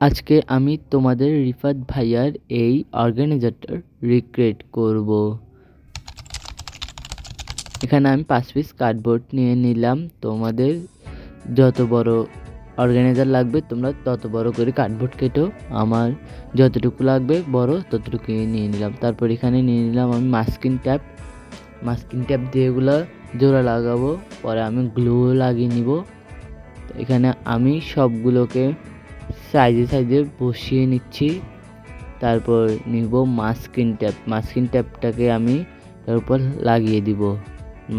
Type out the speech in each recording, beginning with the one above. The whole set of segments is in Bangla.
আজকে আমি তোমাদের রিফাত ভাইয়ার এই অর্গানাইজারটা রিক্রিয়েট করব। এখানে আমি 5 পিস কার্ডবোর্ড নিয়ে নিলাম। তোমাদের যত বড় অর্গানাইজার লাগবে তোমরা তত বড় করে কার্ডবোর্ড কেটো। আমার যতটুকু লাগবে বড় ততটুকু নিয়ে নিলাম। তারপর এখানে নিয়ে নিলাম আমি মাস্কিং ট্যাপ দিয়ে এগুলো জোড়া লাগাবো। পরে আমি গ্লু লাগিয়ে নিব। এখানে আমি সবগুলোকে সাইজে বসিয়ে নিচ্ছি। তারপর নিব মাস্কিং ট্যাপটাকে আমি এর উপর লাগিয়ে দিব।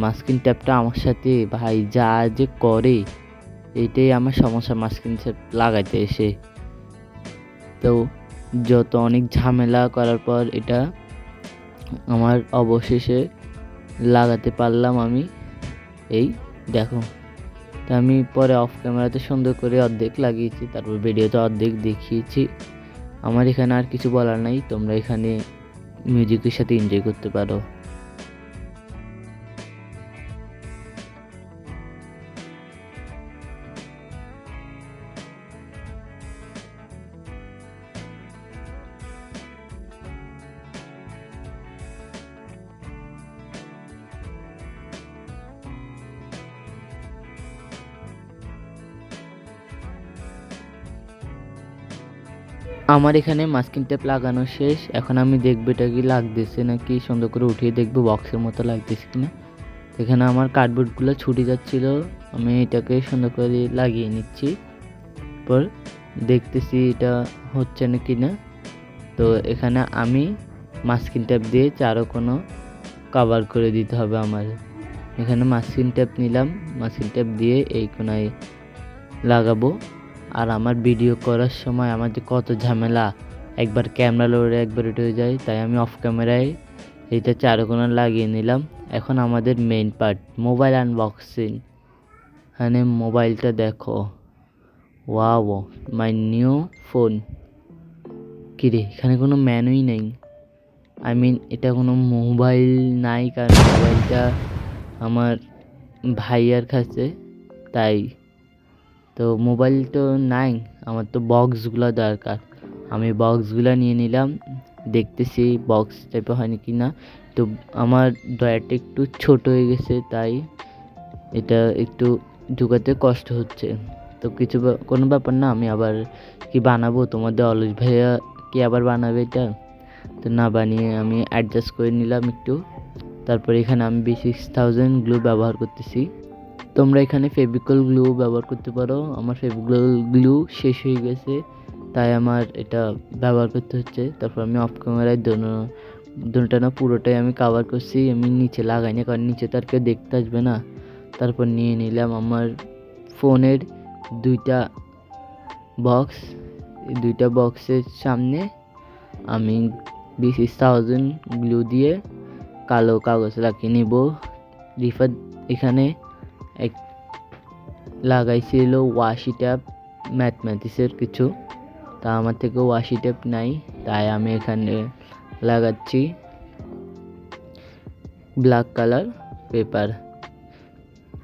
মাস্কিং ট্যাপটা আমার সাথে ভাই যা যে করে, এইটাই আমার সমস্যা মাস্কিং ট্যাপ লাগাইতে এসে। তো যত অনেক ঝামেলা করার পর এটা আমার অবশেষে লাগাতে পারলাম আমি। এই দেখো, তো আমি পরে অফ ক্যামেরাতে সুন্দর করে অর্ধেক লাগিয়েছি, তারপর ভিডিওতে অর্ধেক দেখিয়েছি। আমার এখানে আর কিছু বলার নাই, তোমরা এখানে মিউজিকের সাথে এনজয় করতে পারো। আমার এখানে মাস্কিং টেপ লাগানো শেষ। এখন আমি দেখবো এটা কি লাগতেছে নাকি, সুন্দর করে উঠিয়ে দেখবো বক্সের মতো লাগতেছে কিনা। এখানে আমার কার্ডবোর্ডগুলো ছুটে যাচ্ছিল, আমি এটাকে সুন্দর করে লাগিয়ে নিচ্ছি। পর দেখতেছি এটা হচ্ছে না কিনা। তো এখানে আমি মাস্কিং টেপ দিয়ে চারোকোনো কভার করে দিতে হবে আমার। এখানে মাস্কিং টেপ নিলাম, মাস্কিং টেপ দিয়ে এই কোনায় লাগাবো। আর আমার ভিডিও করার সময় আমার যে কত ঝামেলা, একবার ক্যামেরা লোডে একবার উঠে যায়, তাই আমি অফ ক্যামেরায় এইটা চারোকোনা লাগিয়ে নিলাম। এখন আমাদের মেইন পার্ট, মোবাইল আনবক্সিং। এখানে মোবাইলটা দেখো, ওয়াও মাই নিউ ফোন। কিরে, এখানে কোনো মেনুই নেই। এটা কোনো মোবাইল নাই, কারণ মোবাইলটা আমার ভাইয়ার কাছে, তাই। তো মোবাইল তো নাই, আমার তো বক্সগুলো দরকার। আমি বক্সগুলো নিয়ে নিলাম, দেখতেছি বক্স টাইপে হয়নি কি না। তো আমার ড্রয়ারটা একটু ছোট হয়ে গেছে, তাই এটা একটু ঢুকাতে কষ্ট হচ্ছে। তো কোনো ব্যাপার না, আমি আবার কি বানাবো, তোমাদের অলস ভাইয়া কি আবার বানাবে এটা? তো না বানিয়ে আমি অ্যাডজাস্ট করে নিলাম একটু। তারপর এখানে আমি B6000 গ্লু ব্যবহার করতেছি। তোমরা এখানে ফেভিকল গ্লু ব্যবহার করতে পারো। আমার ফেভিকল গ্লু শেষ হয়ে গেছে, তাই আমার এটা ব্যবহার করতে হচ্ছে। তারপর আমি অফ ক্যামেরায় দুটোটা না পুরোটাই আমি কাভার করছি, আমি নিচে লাগাই না, কারণ নিচে তো আর কেউ দেখতে আসবে না। তারপর নিয়ে নিলাম আমার ফোনের দুইটা বক্স। এই দুইটা বক্সের সামনে আমি B6000 গ্লু দিয়ে কালো কাগজ লাগিয়ে নিব। রিফাত এখানে এক লাগাইছিল ওয়াশি ট্যাপ ম্যাথমেটিক্সের কিছু, তা আমার থেকে ওয়াশি ট্যাপ নাই, তাই আমি এখানে লাগাচ্ছি ব্ল্যাক কালার পেপার।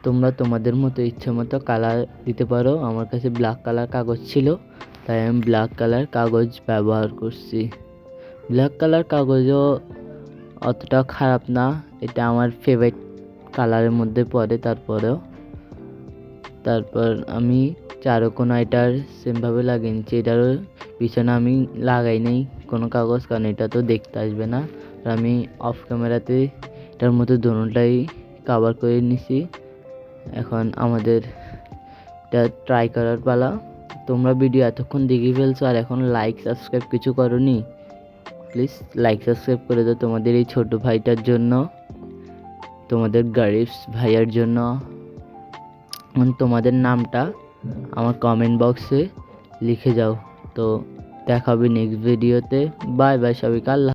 তোমরা তোমাদের মতো ইচ্ছে মতো কালার দিতে পারো। আমার কাছে ব্ল্যাক কালার কাগজ ছিল, তাই আমি ব্ল্যাক কালার কাগজ ব্যবহার করছি। ব্ল্যাক কালার কাগজও অতটা খারাপ না, এটা আমার ফেভারিট কালারের মধ্যে পড়ে। তারপর আমি চারকোনা এটার সেমভাবে লাগিয়ে নিচ্ছি। এটারও পিছনে আমি লাগাই নাই কোনো কাগজ, কারণ এটা তো দেখতে আসবে না। আর আমি অফ ক্যামেরাতে এটার মধ্যে দোনোটাই কভার করে নিছি। এখন আমাদের এটা ট্রাই করার পালা। তোমরা ভিডিও এতক্ষণ দেখে ফেলছো আর এখন লাইক সাবস্ক্রাইব কিছু করোনি, প্লিজ লাইক সাবস্ক্রাইব করে দাও তোমাদের এই ছোট ভাইটার জন্য, তোমাদের গারিফস ভাইয়ার জন্য। তোমাদের নামটা আমার কমেন্ট বক্সে লিখে যাও। তো দেখা হবে নেক্সট ভিডিওতে। বাই বাই সবাইকে, আল্লাহ।